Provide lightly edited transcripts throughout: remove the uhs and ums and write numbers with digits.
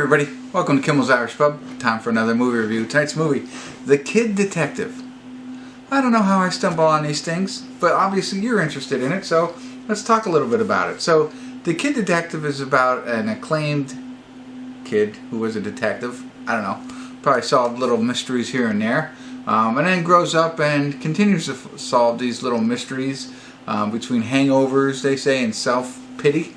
everybody, welcome to Kimmel's Irish Pub. Time for another movie review. Tonight's movie, The Kid Detective. I don't know how I stumble on these things, but obviously you're interested in it, so let's talk a little bit about it. So, The Kid Detective is about an acclaimed kid who was a detective. I don't know, probably solved little mysteries here and there, and then grows up and continues to solve these little mysteries between hangovers, they say, and self-pity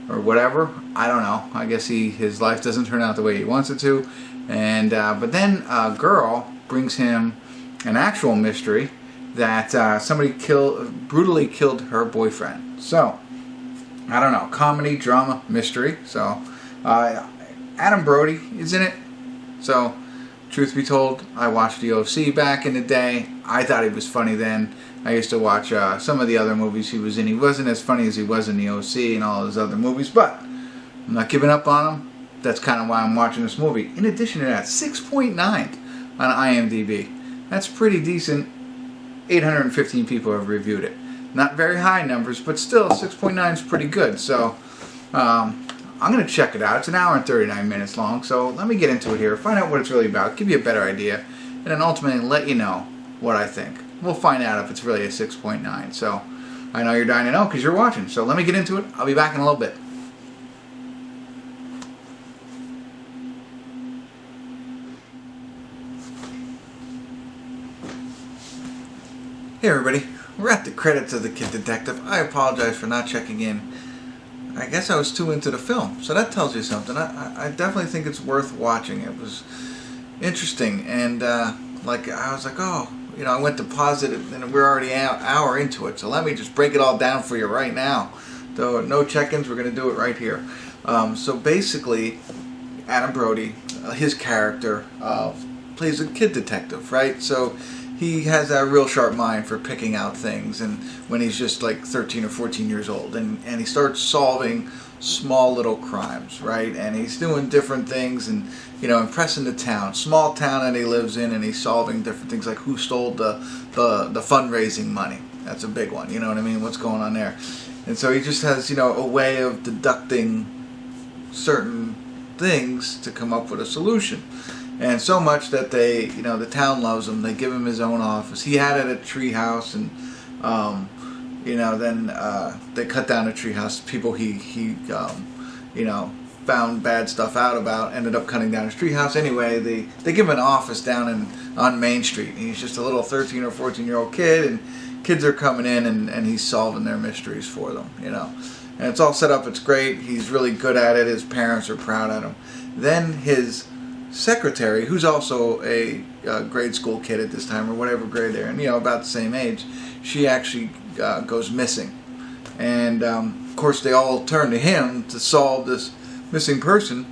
or whatever. I don't know. I guess his life doesn't turn out the way he wants it to, and but then a girl brings him an actual mystery that somebody brutally killed her boyfriend. So I don't know, comedy, drama, mystery. So Adam Brody is in it. So truth be told, I watched the OC back in the day. I thought he was funny then. I used to watch some of the other movies he was in. He wasn't as funny as he was in the OC and all his other movies, but I'm not giving up on him. That's kind of why I'm watching this movie. In addition to that, 6.9 on IMDb. That's pretty decent. 815 people have reviewed it. Not very high numbers, but still 6.9 is pretty good. So I'm going to check it out. It's an hour and 39 minutes long, so let me get into it here, find out what it's really about, give you a better idea, and then ultimately let you know what I think. We'll find out if it's really a 6.9. So I know you're dying to know because you're watching. So let me get into it. I'll be back in a little bit. Hey everybody, we're at the credits of The Kid Detective. I apologize for not checking in. I guess I was too into the film, so that tells you something. I definitely think it's worth watching. It was interesting, and I was like, oh, you know, I went to pause it, and we're already an hour into it, so let me just break it all down for you right now. So no check-ins, we're going to do it right here. So basically, Adam Brody, his character, plays a kid detective, right? So he has that real sharp mind for picking out things, and when he's just like 13 or 14 years old, and he starts solving small little crimes, right? And he's doing different things and, you know, impressing the town, small town that he lives in, and he's solving different things like who stole the fundraising money. That's a big one, you know what I mean? What's going on there? And so he just has, you know, a way of deducting certain things to come up with a solution. And so much that they, you know, the town loves him. They give him his own office. He had it at a tree house, and you know, then they cut down a tree house. People he you know, found bad stuff out about ended up cutting down his tree house. Anyway, they give him an office down on Main Street. And he's just a little 13 or 14-year-old kid, and kids are coming in, and he's solving their mysteries for them, you know. And it's all set up. It's great. He's really good at it. His parents are proud of him. Then his secretary, who's also a grade school kid at this time, or whatever grade they're in, you know, about the same age, she actually goes missing. And of course they all turn to him to solve this missing person,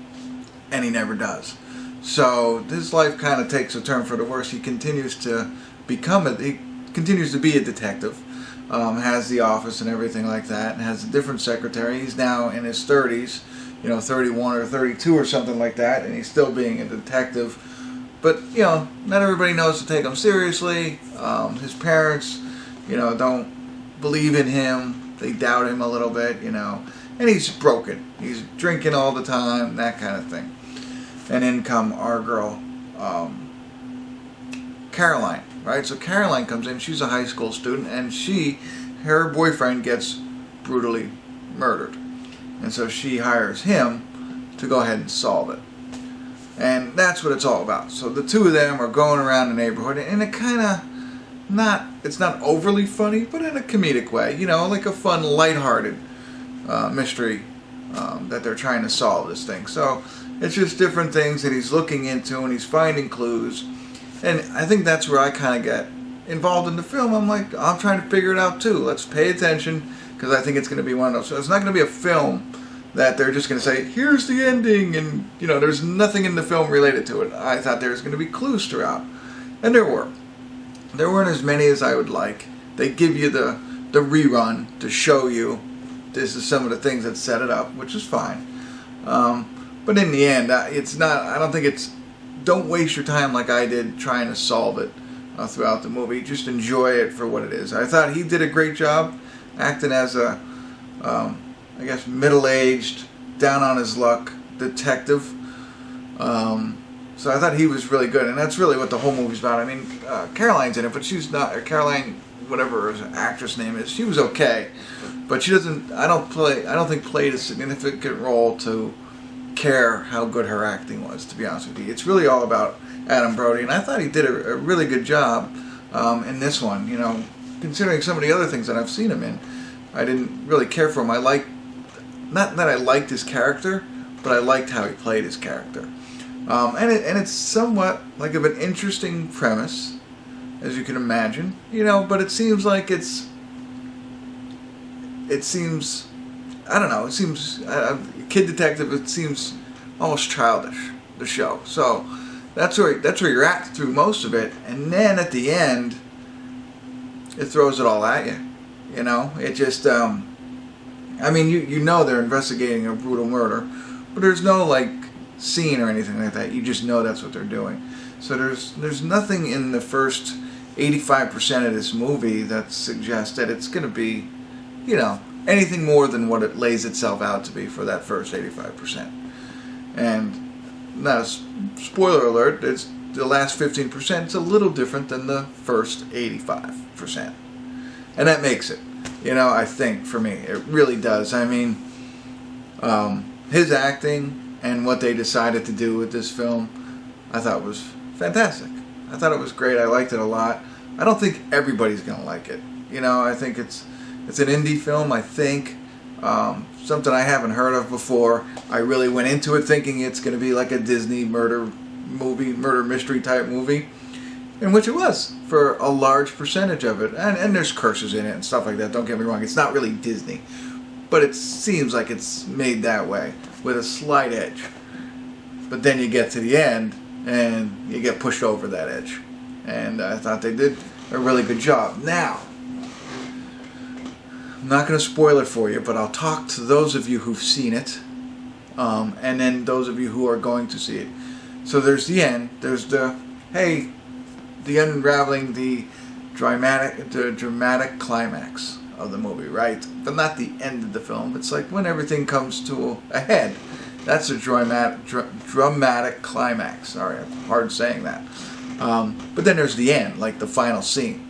and he never does. So his life kind of takes a turn for the worse. He continues to be a detective, has the office and everything like that, and has a different secretary. He's now in his 30s, you know, 31 or 32 or something like that, and he's still being a detective. But, you know, not everybody knows to take him seriously. His parents, you know, don't believe in him. They doubt him a little bit, you know. And he's broken. He's drinking all the time, that kind of thing. And in come our girl, Caroline, right? So Caroline comes in. She's a high school student, and her boyfriend gets brutally murdered. And so she hires him to go ahead and solve it. And that's what it's all about. So the two of them are going around the neighborhood, and it kind of it's not overly funny, but in a comedic way, you know, like a fun, lighthearted mystery that they're trying to solve this thing. So it's just different things that he's looking into, and he's finding clues. And I think that's where I kind of get involved in the film. I'm like, I'm trying to figure it out too. Let's pay attention, because I think it's going to be one of those. So it's not going to be a film that they're just going to say, here's the ending, and, you know, there's nothing in the film related to it. I thought there was going to be clues throughout. And there were. There weren't as many as I would like. They give you the rerun to show you this is some of the things that set it up, which is fine. But in the end, it's not, I don't think it's, don't waste your time like I did trying to solve it throughout the movie. Just enjoy it for what it is. I thought he did a great job acting as a, I guess, middle-aged, down on his luck detective. So I thought he was really good, and that's really what the whole movie's about. I mean, Caroline's in it, but she's not, or Caroline, whatever her actress name is, she was okay, but she doesn't, I don't think played a significant role to care how good her acting was, to be honest with you. It's really all about Adam Brody, and I thought he did a really good job in this one, you know, considering some of the other things that I've seen him in. I didn't really care for him. Not that I liked his character, but I liked how he played his character. And it's somewhat like of an interesting premise, as you can imagine, you know, but it seems like it seems, I don't know, it seems, Kid Detective, it seems almost childish, the show. So that's where you're at through most of it, and then at the end, it throws it all at you. You know, it just, I mean, you know they're investigating a brutal murder, but there's no, like, scene or anything like that. You just know that's what they're doing. So there's nothing in the first 85% of this movie that suggests that it's going to be, you know, anything more than what it lays itself out to be for that first 85%. And not a spoiler alert, it's the last 15%. It's a little different than the first 85%. And that makes it, you know, I think, for me. It really does. I mean, his acting and what they decided to do with this film, I thought was fantastic. I thought it was great. I liked it a lot. I don't think everybody's going to like it. You know, I think it's an indie film, I think. Something I haven't heard of before. I really went into it thinking it's going to be like a Disney murder mystery type movie. In which it was, for a large percentage of it. And there's curses in it and stuff like that, don't get me wrong. It's not really Disney. But it seems like it's made that way, with a slight edge. But then you get to the end, and you get pushed over that edge. And I thought they did a really good job. Now, I'm not going to spoil it for you, but I'll talk to those of you who've seen it, and then those of you who are going to see it. So there's the end. There's the unraveling, the dramatic climax of the movie, right? But not the end of the film. It's like when everything comes to a head. That's a dramatic climax. Sorry, I'm hard saying that. But then there's the end, like the final scene.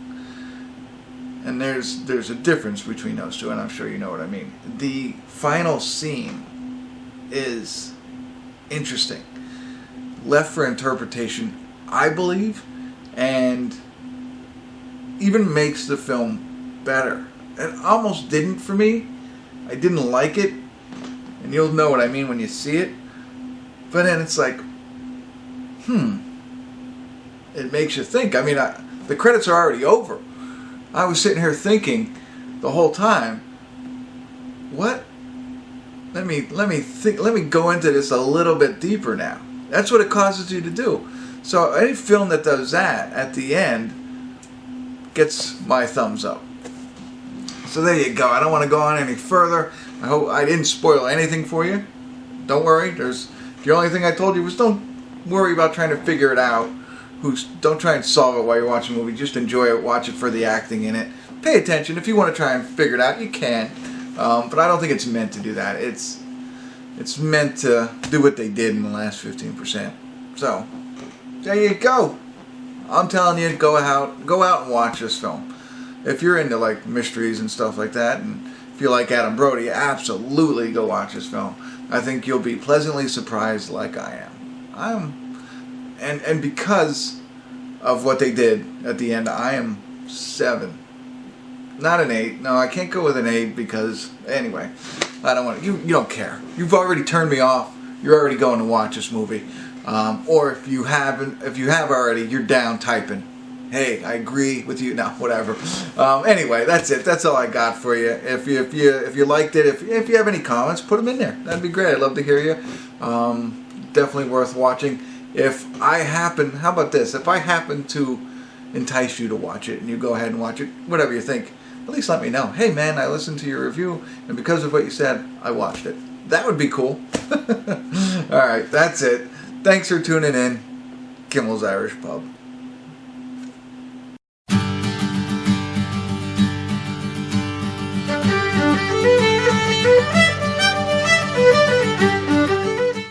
And there's a difference between those two, and I'm sure you know what I mean. The final scene is interesting, left for interpretation, I believe, and even makes the film better. It almost didn't for me. I didn't like it, and you'll know what I mean when you see it. But then it's like, it makes you think. I mean, the credits are already over. I was sitting here thinking the whole time, what? Let me think. Let me go into this a little bit deeper now. That's what it causes you to do. So any film that does that at the end gets my thumbs up. So there you go. I don't want to go on any further. I hope I didn't spoil anything for you. Don't worry. The only thing I told you was don't worry about trying to figure it out. Don't try and solve it while you're watching a movie. Just enjoy it. Watch it for the acting in it. Pay attention. If you want to try and figure it out, you can. But I don't think it's meant to do that. It's meant to do what they did in the last 15%. So there you go. I'm telling you, go out and watch this film. If you're into like mysteries and stuff like that, and if you like Adam Brody, absolutely go watch this film. I think you'll be pleasantly surprised, like I am. And because of what they did at the end, I am 7. Not an 8. No, I can't go with an 8 because, anyway, I don't want to. You don't care. You've already turned me off. You're already going to watch this movie. Or if you have already, you're down typing, hey, I agree with you. No, whatever. Anyway, that's it. That's all I got for you. If you liked it, if you have any comments, put them in there. That'd be great. I'd love to hear you. Definitely worth watching. How about this? If I happen to entice you to watch it and you go ahead and watch it, whatever you think, at least let me know. Hey man, I listened to your review and because of what you said, I watched it. That would be cool. Alright, that's it. Thanks for tuning in. Kimmel's Irish Pub.